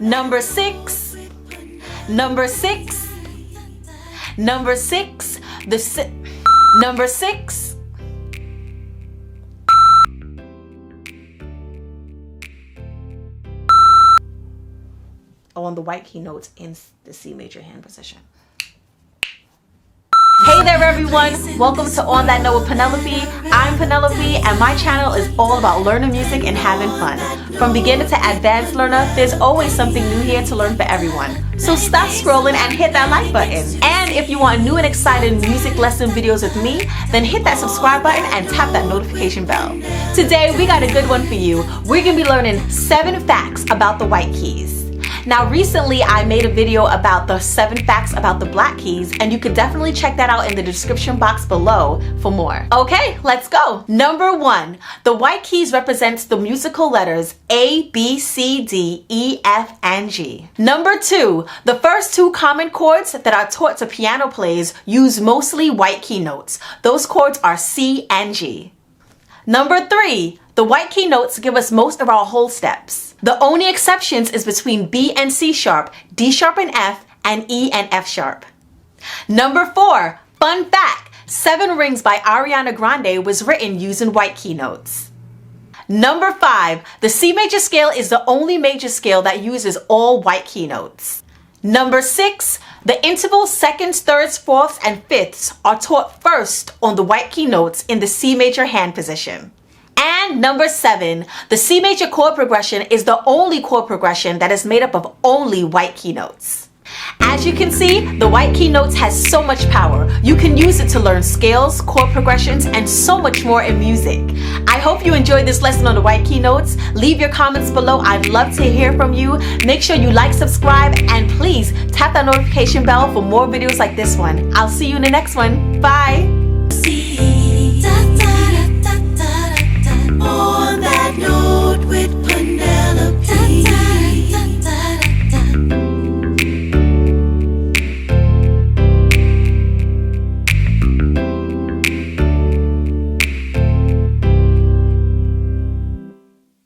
Number 6. Number 6. Number 6. Number 6. On the white key notes in the C major hand position. Hey there everyone, welcome to On That Note with Penelope. I'm Penelope and my channel is all about learning music and having fun. From beginner to advanced learner, there's always something new here to learn for everyone. So stop scrolling and hit that like button. And if you want new and exciting music lesson videos with me, then hit that subscribe button and tap that notification bell. Today we got a good one for you. We're gonna be learning 7 facts about the white keys. Now recently I made a video about the 7 facts about the black keys, and you could definitely check that out in the description box below for more. Okay, let's go. Number 1, the white keys represents the musical letters A, B, C, D, E, F, and G. Number 2, the first 2 common chords that are taught to piano players use mostly white key notes. Those chords are C and G. Number 3, the white key notes give us most of our whole steps. The only exceptions is between B and C sharp, D sharp and F, and E and F sharp. Number 4, fun fact, 7 Rings by Ariana Grande was written using white key notes. Number 5, the C major scale is the only major scale that uses all white key notes. Number 6, the intervals seconds, thirds, fourths, and fifths are taught first on the white key notes in the C major hand position. And number 7, the C major chord progression is the only chord progression that is made up of only white key notes. As you can see, the white key notes has so much power. You can use it to learn scales, chord progressions, and so much more in music. I hope you enjoyed this lesson on the white key notes. Leave your comments below. I'd love to hear from you. Make sure you like, subscribe, and please tap that notification bell for more videos like this one. I'll see you in the next one. Bye.